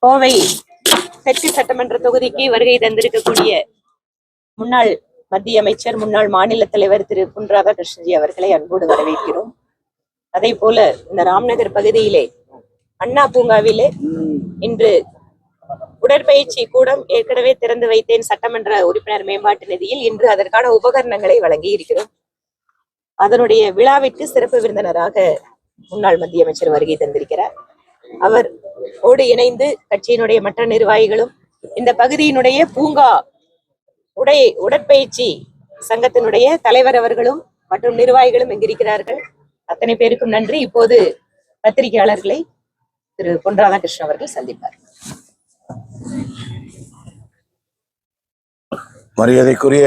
கோவை தெற்கு சட்டமன்ற தொகுதிக்கு வருகை தந்திருக்கக்கூடிய முன்னாள் மத்திய அமைச்சர் முன்னாள் மாநில தலைவர் திரு பொன் ராதாகிருஷ்ணன்ஜி அவர்களை அன்போடு வரவேற்கிறோம். அதே போல இந்த ராம்நகர் பகுதியிலே அண்ணா பூங்காவிலே இன்று உடற்பயிற்சி கூடம் ஏற்கனவே திறந்து வைத்தேன் சட்டமன்ற உறுப்பினர் மேம்பாட்டு நிதியில் இன்று அதற்கான உபகரணங்களை வழங்கி இருக்கிறோம். அதனுடைய விழாவிற்கு சிறப்பு விருந்தினராக முன்னாள் மத்திய அமைச்சர் வருகை தந்திருக்கிறார். அவர் ஓடு இணைந்து கட்சியினுடைய மற்ற நிர்வாகிகளும் இந்த பகுதியினுடைய பூங்கா உடற்பயிற்சி சங்கத்தினுடைய தலைவர் அவர்களும் மற்றும் நிர்வாகிகளும் இங்கிருக்கிறார்கள். அத்தனை பேருக்கும் நன்றி. இப்போது பத்திரிகையாளர்களை திரு பொன் ராதாகிருஷ்ணன் அவர்கள் சந்திப்பார். மரியாதைக்குரிய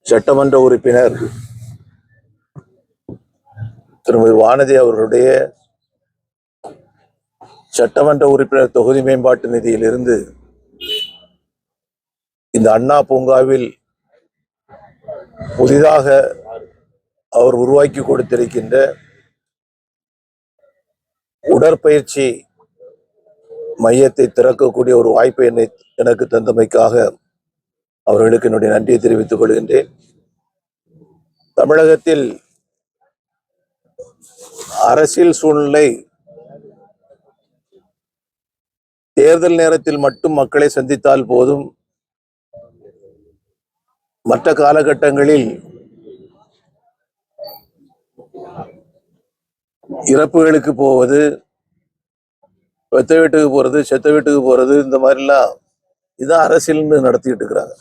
சட்டமன்ற உறுப்பினர் திருமதி வானதி அவர்களுடைய சட்டமன்ற உறுப்பினர் தொகுதி மேம்பாட்டு நிதியிலிருந்து இந்த அண்ணா பூங்காவில் புதிதாக அவர் உருவாக்கி கொடுத்திருக்கின்ற உடற்பயிற்சி மையத்தை திறக்கக்கூடிய ஒரு வாய்ப்பை எனக்கு தந்தமைக்காக அவர்களுக்கு என்னுடைய நன்றியை தெரிவித்துக் கொள்கின்றேன். தமிழகத்தில் அரசியல் சூழ்நிலை தேர்தல் நேரத்தில் மட்டும் மக்களை சந்தித்தால் போதும், மற்ற காலகட்டங்களில் இறப்புகளுக்கு போவது, வெத்த வீட்டுக்கு போறது, செத்த வீட்டுக்கு போறது, இந்த மாதிரிலாம் இதான் அரசியல்னு நடத்திட்டு இருக்கிறாங்க.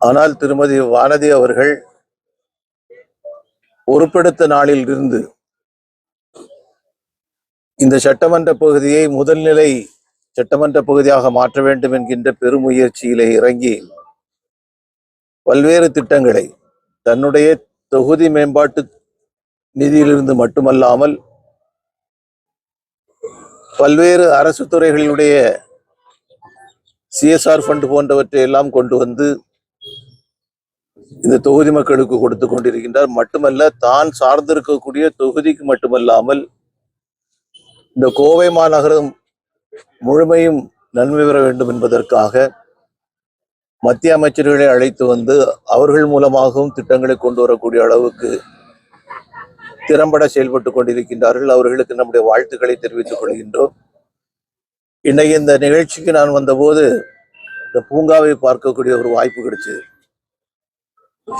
ஆனால் திருமதி வானதி அவர்கள் பொறுப்பெடுத்த நாளில் இருந்து இந்த சட்டமன்ற பகுதியை முதல்நிலை சட்டமன்ற பகுதியாக மாற்ற வேண்டும் என்கின்ற பெருமுயற்சியிலே இறங்கி பல்வேறு திட்டங்களை தன்னுடைய தொகுதி மேம்பாட்டு நிதியிலிருந்து மட்டுமல்லாமல் பல்வேறு அரசு துறைகளினுடைய CSR ஃபண்ட் போன்றவற்றை எல்லாம் கொண்டு வந்து இந்த தொகுதி மக்களுக்கு கொடுத்து கொண்டிருக்கின்றார். மட்டுமல்ல, தான் சார்ந்திருக்கக்கூடிய தொகுதிக்கு மட்டுமல்லாமல் இந்த கோவை மாநகரம் முழுமையும் நன்மை பெற வேண்டும் என்பதற்காக மத்திய அமைச்சர்களை அழைத்து வந்து அவர்கள் மூலமாகவும் திட்டங்களை கொண்டு வரக்கூடிய அளவுக்கு திறம்பட செயல்பட்டு கொண்டிருக்கின்றார்கள். அவர்களுக்கு நம்முடைய வாழ்த்துக்களை தெரிவித்துக் கொள்கின்றோம். இன்னைக்கு இந்த நிகழ்ச்சிக்கு நான் வந்தபோது இந்த பூங்காவை பார்க்கக்கூடிய ஒரு வாய்ப்பு கிடைச்சது.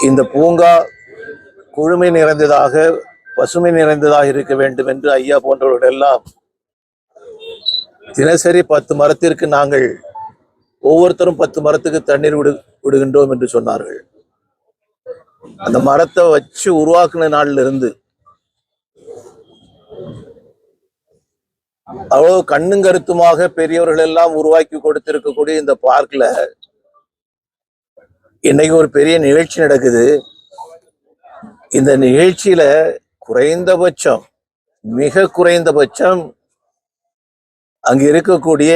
இந்த பூங்கா குழுமை நிறைந்ததாக, பசுமை நிறைந்ததாக இருக்க வேண்டும் என்று ஐயா போன்றவர்கள் எல்லாம் தினசரி 10 மரத்திற்கு நாங்கள் ஒவ்வொருத்தரும் 10 மரத்துக்கு தண்ணீர் விடுகின்றோம் என்று சொன்னார்கள். அந்த மரத்தை வச்சு உருவாக்குன நாள்ல இருந்து அவ்வளவு கண்ணும் கருத்துமாக பெரியவர்கள் எல்லாம் உருவாக்கி கொடுத்திருக்கக்கூடிய இந்த பார்க்ல இன்னைக்கு ஒரு பெரிய நிகழ்ச்சி நடக்குது. இந்த நிகழ்ச்சியில குறைந்தபட்சம், மிக குறைந்தபட்சம் அங்க இருக்கக்கூடிய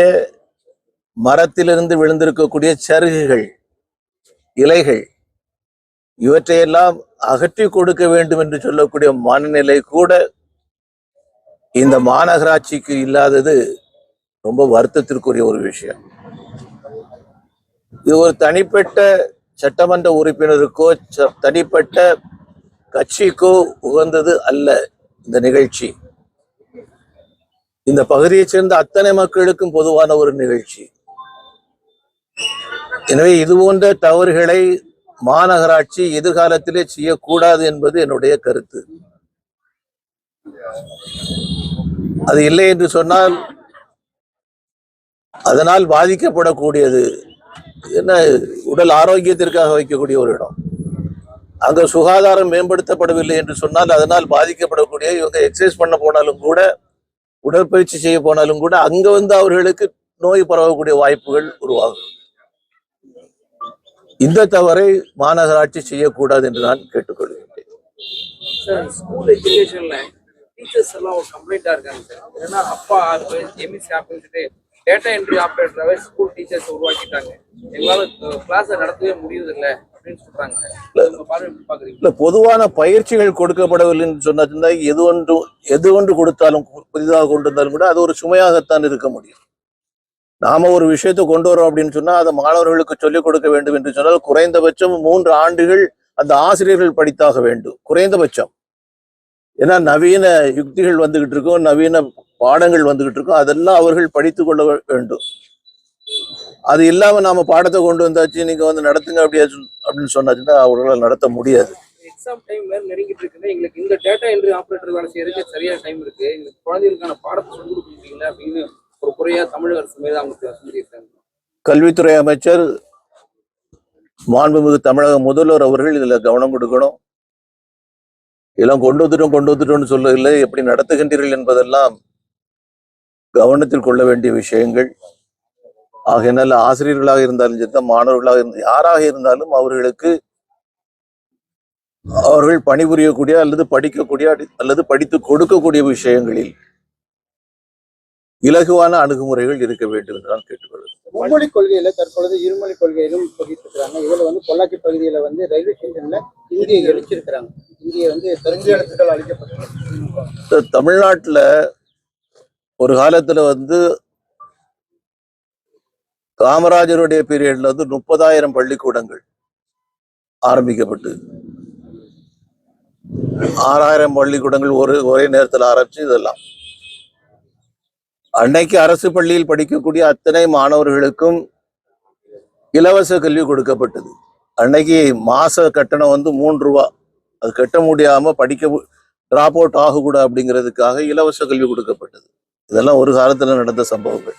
மரத்திலிருந்து விழுந்திருக்கக்கூடிய சருகுகள், இலைகள், இவற்றையெல்லாம் அகற்றி கொடுக்க வேண்டும் என்று சொல்லக்கூடிய மனநிலை கூட இந்த மாநகராட்சிக்கு இல்லாதது ரொம்ப வருத்தத்திற்குரிய ஒரு விஷயம். இது ஒரு தனிப்பட்ட சட்டமன்ற உறுப்பினருக்கோ தனிப்பட்ட கட்சிக்கோ உகந்தது அல்ல. இந்த நிகழ்ச்சி இந்த பகுதியை சேர்ந்த அத்தனை மக்களுக்கும் பொதுவான ஒரு நிகழ்ச்சி. எனவே இது போன்ற தவறுகளை மாநகராட்சி எதிர்காலத்திலே செய்யக்கூடாது என்பது என்னுடைய கருத்து. அது இல்லை என்று சொன்னால் அதனால் பாதிக்கப்படக்கூடியது என்ன, உடல் ஆரோக்கியத்திற்காக வைக்கக்கூடிய ஒரு இடம். அங்க சுகாதாரம் மேம்படுத்தப்படவில்லை என்று சொன்னால் அதனால் பாதிக்கப்படக்கூடிய, இவங்க எக்ஸசைஸ் பண்ண போனாலும் கூட, உடற்பயிற்சி செய்ய போனாலும் கூட அங்க வந்து அவர்களுக்கு நோய் பரவக்கூடிய வாய்ப்புகள் உருவாகும். இந்த தவறை மாநகராட்சி செய்யக்கூடாது என்று நான் கேட்டுக்கொள்கிறேன். ஸ்கூல் எஜுகேஷன்ல டீச்சர்ஸ் எல்லாம் ஒரு கம்ப்ளைண்டா இருக்காங்க சார். ஏன்னா அப்பா எம்எஸ்சி ஆப்பிட்டு டேட்டா என்ட்ரி ஆப்ரேட்டராகவே ஸ்கூல் டீச்சர்ஸ் உருவாக்கிட்டாங்க. எங்களால் கிளாஸை நடத்தவே முடியறதில்லை அப்படின்னு சொல்றாங்க. உங்க பார்வை எப்படி பாக்குறீங்க? இல்ல, பொதுவான பயிற்சிகள் கொடுக்கப்படவில்லைன்னு சொன்னா எது ஒன்று கொடுத்தாலும், புதிதாக கொண்டு வந்தாலும் கூட அது ஒரு சுமையாகத்தான் இருக்க முடியும். நாம ஒரு விஷயத்தை கொண்டு வரோம் அப்படின்னு சொன்னா அதை மாணவர்களுக்கு சொல்லிக் கொடுக்க வேண்டும் என்று சொன்னால் குறைந்தபட்சம் 3 ஆண்டுகள் அந்த ஆசிரியர்கள் படித்தாக வேண்டும், குறைந்தபட்சம். ஏன்னா நவீன யுக்திகள் வந்துகிட்டு இருக்கும், நவீன பாடங்கள் வந்துகிட்டு இருக்கும், அதெல்லாம் அவர்கள் படித்து கொள்ள வேண்டும். அது இல்லாம நாம பாடத்தை கொண்டு வந்தாச்சு, நீங்க வந்து நடத்துங்க அப்படின்னு சொன்னாச்சுன்னா அவர்களால் நடத்த முடியாது. எக்ஸாம் டைம் வேற நெருங்கிட்டு இருக்குது. எங்களுக்கு இந்த டேட்டா என்ட்ரி ஆபரேட்டர் வேலை செய்யறதுக்கு சரியான டைம் இருக்கு. எங்களுக்கு குழந்தைகளுக்கான பாடத்தை சொல்லிக் கொடுக்க முடியல அப்படின்னு ஒரு குறையா தமிழக அரசு மீது அவங்க சொல்லியிருக்காங்க. கல்வித்துறை அமைச்சர் மாண்புமிகு தமிழக முதல்வர் அவர்கள் இதுல கவனம் கொடுக்கணும். இதெல்லாம் கொண்டு வந்துட்டோம்னு சொல்லவில்லை, எப்படி நடத்துகின்றீர்கள் என்பதெல்லாம் கவனத்தில் கொள்ள வேண்டிய விஷயங்கள். ஆகையினால ஆசிரியர்களாக இருந்தாலும் சரி, மாணவர்களாக யாராக இருந்தாலும் அவர்கள் பணிபுரியக்கூடிய அல்லது படிக்கக்கூடிய அல்லது படித்து கொடுக்கக்கூடிய விஷயங்களில் இலகுவான அணுகுமுறைகள் இருக்க வேண்டும் என்று நான் கேட்டுக்கொள்கிறேன். மும்மொழி கொள்கையில தற்பொழுது இருமொழி கொள்கையிலும் சொல்லிட்டு இருக்கிறாங்க. இதுல வந்து பொள்ளாச்சி பகுதியில வந்து ரயில்வே ஸ்டேஷன்ல இந்தியை எரிச்சிருக்கிறாங்க. இந்திய வந்து தெரிஞ்ச எழுத்துக்கள் அளிக்கப்பட்டிருக்கு. தமிழ்நாட்டுல ஒரு காலத்துல வந்து காமராஜருடைய பீரியட்ல வந்து 30,000 பள்ளிக்கூடங்கள் ஆரம்பிக்கப்பட்டு 6,000 பள்ளிக்கூடங்கள் ஒரே நேரத்தில் ஆரம்பிச்சு. இதெல்லாம் அன்னைக்கு அரசு பள்ளியில் படிக்கக்கூடிய அத்தனை மாணவர்களுக்கும் இலவச கல்வி கொடுக்கப்பட்டது. அன்னைக்கு மாச கட்டணம் வந்து 3 ரூபா. அது கட்ட முடியாம டிராப் அவுட் ஆகக்கூடாது அப்படிங்கிறதுக்காக இலவச கல்வி கொடுக்கப்பட்டது. இதெல்லாம் ஒரு காலத்துல நடந்த சம்பவங்கள்.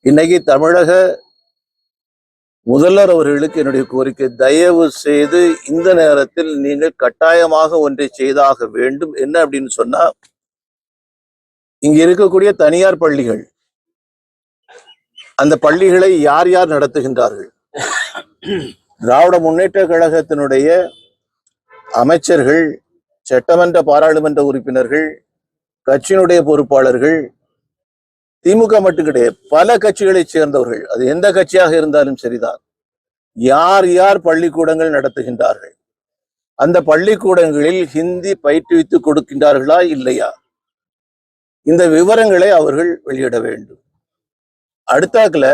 இன்னைக்கு தமிழக முதல்வர் அவர்களுக்கு என்னுடைய கோரிக்கை, தயவு செய்து இந்த நேரத்தில் நீங்கள் கட்டாயமாக ஒன்றை செய்தாக வேண்டும். என்ன அப்படின்னு சொன்னா, இங்க இருக்கக்கூடிய தனியார் பள்ளிகள், அந்த பள்ளிகளை யார் யார் நடத்துகின்றார்கள்? திராவிட முன்னேற்ற கழகத்தினுடைய அமைச்சர்கள், சட்டமன்ற பாராளுமன்ற உறுப்பினர்கள், கட்சியினுடைய பொறுப்பாளர்கள், திமுக மட்டும் கிடையாது, பல கட்சிகளை சேர்ந்தவர்கள், அது எந்த கட்சியாக இருந்தாலும் சரிதான், யார் யார் பள்ளிக்கூடங்கள் நடத்துகின்றார்கள், அந்த பள்ளிக்கூடங்களில் ஹிந்தி பயிற்றுவித்து கொடுக்கின்றார்களா இல்லையா, இந்த விவரங்களை அவர்கள் வெளியிட வேண்டும். அடுத்தாக்குல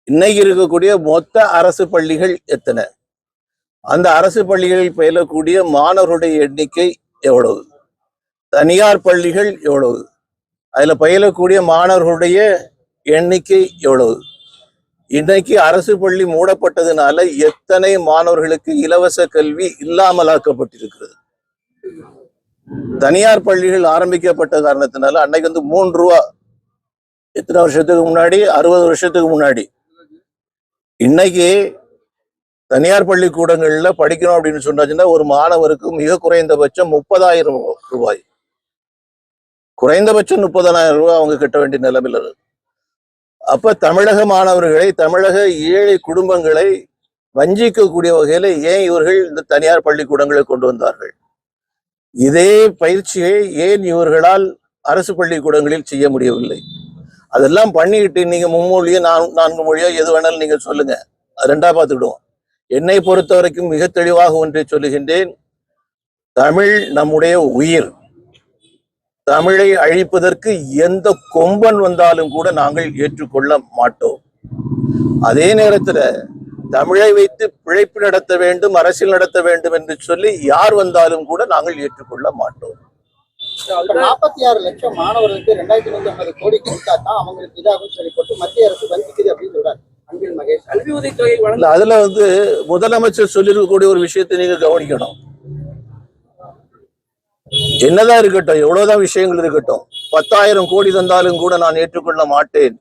இன்னைக்கு இருக்கக்கூடிய மொத்த அரசு பள்ளிகள் எத்தனை, அந்த அரசு பள்ளிகளில் பயிலக்கூடிய மாணவர்களுடைய எண்ணிக்கை எவ்வளவு, தனியார் பள்ளிகள் எவ்வளவு, அதுல பயிலக்கூடிய மாணவர்களுடைய எண்ணிக்கை எவ்வளவு, இன்னைக்கு அரசு பள்ளி மூடப்பட்டதுனால எத்தனை மாணவர்களுக்கு இலவச கல்வி இல்லாமலாக்கப்பட்டிருக்கிறது. தனியார் பள்ளிகள் ஆரம்பிக்கப்பட்ட காரணத்தினால அன்னைக்கு வந்து 3 ரூபா, எத்தனை வருஷத்துக்கு முன்னாடி, 60 வருஷத்துக்கு முன்னாடி. இன்னைக்கு தனியார் பள்ளிக்கூடங்கள்ல படிக்கணும் அப்படின்னு சொன்னாச்சுன்னா ஒரு மாணவருக்கு மிக குறைந்தபட்சம் 30,000 ரூபாய், குறைந்தபட்சம் 30,000 ரூபாய் அவங்க கட்ட வேண்டிய நிலைமையில் இருக்கு. அப்ப தமிழக மாணவர்களை, தமிழக ஏழை குடும்பங்களை வஞ்சிக்கக்கூடிய வகையில ஏன் இவர்கள் இந்த தனியார் பள்ளிக்கூடங்களை கொண்டு வந்தார்கள்? இதே பயிற்சியை ஏன் இவர்களால் அரசு பள்ளிக்கூடங்களில் செய்ய முடியவில்லை? அதெல்லாம் பண்ணிக்கிட்டு நீங்க மும்மொழியோ 4 மொழியோ எது வேணாலும் நீங்க சொல்லுங்க, அது ரெண்டா பார்த்துக்கிடுவோம். என்னை பொறுத்த வரைக்கும் மிக தெளிவாக ஒன்றை சொல்லுகின்றேன், தமிழ் நம்முடைய உயிர். தமிழை அழிப்பதற்கு எந்த கொம்பன் வந்தாலும் கூட நாங்கள் ஏற்றுக்கொள்ள மாட்டோம். அதே நேரத்துல தமிழை வைத்து பிழைப்பு நடத்த வேண்டும், அரசியல் நடத்த வேண்டும் என்று சொல்லி யார் வந்தாலும் கூட நாங்கள் ஏற்றுக்கொள்ள மாட்டோம். 46 லட்சம் மாணவர்களுக்கு 2,150 கோடி கொடுத்தா தான் அவங்களுக்கு இதாகும் சொல்லி போட்டு மத்திய அரசு வந்திக்குது அப்படின்னு சொல்றாரு அன்பில் மகேஷ். கல்வி உதவித்தொகை வழங்க அதுல வந்து முதலமைச்சர் சொல்லிருக்கக்கூடிய ஒரு விஷயத்தை நீங்க கவனிக்கணும். என்னதான் இருக்கட்டும், எவ்வளவுதான் விஷயங்கள் இருக்கட்டும், 10,000 கோடி தந்தாலும் கூட நான் ஏற்றுக்கொள்ள மாட்டேன்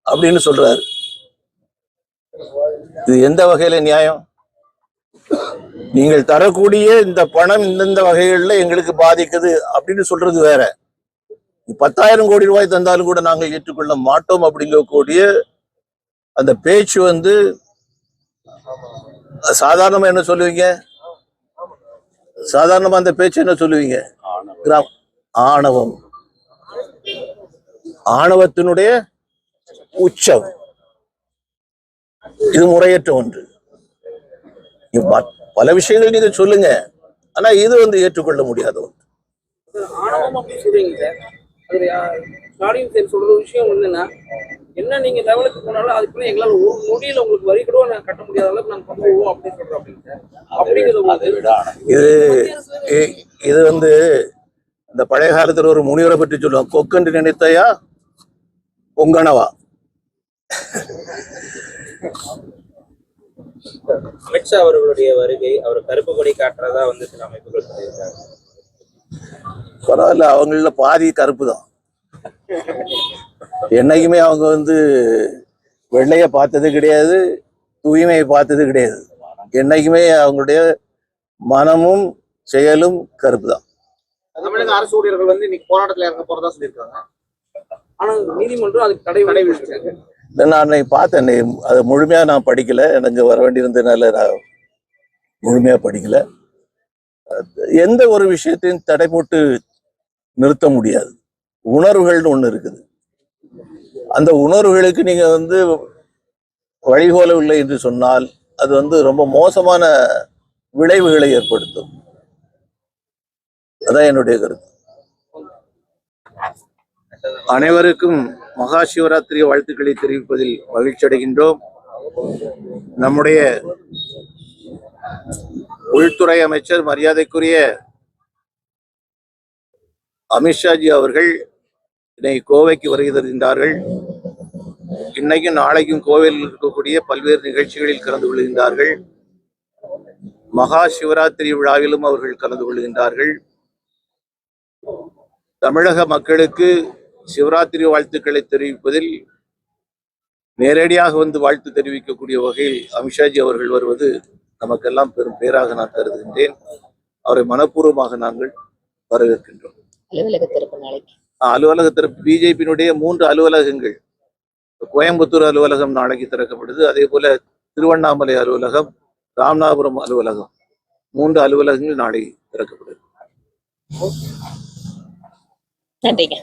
அப்படின்னு சொல்றாரு. இது எந்த வகையில நியாயம்? நீங்கள் தரக்கூடிய இந்த பணம் இந்தந்த வகைகள்ல எங்களுக்கு பாதிக்குது அப்படின்னு சொல்றது வேற. 10,000 கோடி ரூபாய் தந்தாலும் கூட நாங்கள் ஏற்றுக்கொள்ள மாட்டோம் அப்படிங்கக்கூடிய அந்த பேச்சு வந்து சாதாரணமா என்ன சொல்லுவீங்க? சாதாரணமா அந்த பேச்சு என்ன சொல்லுவீங்க? ஆணவம், ஆணவத்தினுடைய உச்சம். இது முறையற்ற ஒன்று. பல விஷயங்கள் நீங்க சொல்லுங்க, ஆனா இது வந்து ஏற்றுக்கொள்ள முடியாத ஒன்று. ஆணவம் அப்படின்னு சொல்றீங்க சார். அது ஸ்டாலின் சார் சொல்ற விஷயம் என்னன்னா, என்ன நீங்க லெவலுக்கு போனாலும் அதுக்குள்ள எங்களால ஒரு நொடியில உங்களுக்கு வரி கூட நான் கட்ட முடியாத அளவுக்கு நாங்க பண்ணுவோம் அப்படின்னு சொல்றோம் அப்படின்னு சார். அப்படிங்கிறது இது வந்து இந்த பழைய காலத்துல ஒரு முனிவரை பற்றி சொல்லுவாங்க, கொக்கென்று நினைத்தையா பொங்கனவா. அமித்ஷா அவர்களுடைய வருகை அவர் கருப்பு கொடி காட்டுறதா வந்து சில அமைப்புகள் சொல்லியிருக்காங்க. பரவாயில்ல, அவங்கள பாதி கருப்பு தான். என்னைக்குமே அவங்க வந்து வெள்ளைய பார்த்தது கிடையாது, தூய்மையை பார்த்தது கிடையாது. என்னைக்குமே அவங்களுடைய மனமும் செயலும் கருப்பு தான். தமிழக அரசு ஊழியர்கள் வந்து இன்னைக்கு போராட்டத்துல இறங்க போறதா சொல்லியிருக்காங்க. ஆனா நீதிமன்றம் அதுக்கு தடை விதிச்சிருக்காங்க. நான் அன்னைக்கு பார்த்தேன், அதை முழுமையா நான் படிக்கல, எனக்கு வர வேண்டியிருந்ததுனால நான் முழுமையா படிக்கல. எந்த ஒரு விஷயத்தையும் தடை போட்டு நிறுத்த முடியாது. உணர்வுகள்னு ஒண்ணு இருக்குது, அந்த உணர்வுகளுக்கு நீங்க வந்து வழிகோலவில்லை என்று சொன்னால் அது வந்து ரொம்ப மோசமான விளைவுகளை ஏற்படுத்தும். அதான் என்னுடைய கருத்து. அனைவருக்கும் மகா சிவராத்திரி வாழ்த்துக்களை தெரிவிப்பதில் மகிழ்ச்சி அடைகின்றோம். நம்முடைய உள்துறை அமைச்சர் மரியாதைக்குரிய அமித்ஷாஜி அவர்கள் இன்னைக்கு கோவைக்கு வருகை தருகின்றார்கள். இன்னைக்கும் நாளைக்கும் கோவையில் இருக்கக்கூடிய பல்வேறு நிகழ்ச்சிகளில் கலந்து கொள்கின்றார்கள். மகா சிவராத்திரி விழாவிலும் அவர்கள் கலந்து கொள்கின்றார்கள். தமிழக மக்களுக்கு சிவராத்திரி வாழ்த்துக்களை தெரிவிப்பதில் நேரடியாக வந்து வாழ்த்து தெரிவிக்கக்கூடிய வகையில் அமித்ஷாஜி அவர்கள் வருவது நமக்கெல்லாம் பெரும் பேராக நான் கருதுகின்றேன். அவரை மனப்பூர்வமாக நாங்கள் வரவேற்கின்றோம். அலுவலக திறப்பு பிஜேபியினுடைய 3 அலுவலகங்கள், கோயம்புத்தூர் அலுவலகம் நாளைக்கு திறக்கப்படுது. அதே போல திருவண்ணாமலை அலுவலகம், ராமநாதபுரம் அலுவலகம், 3 அலுவலகங்கள் நாளை திறக்கப்படுது. நன்றிங்க.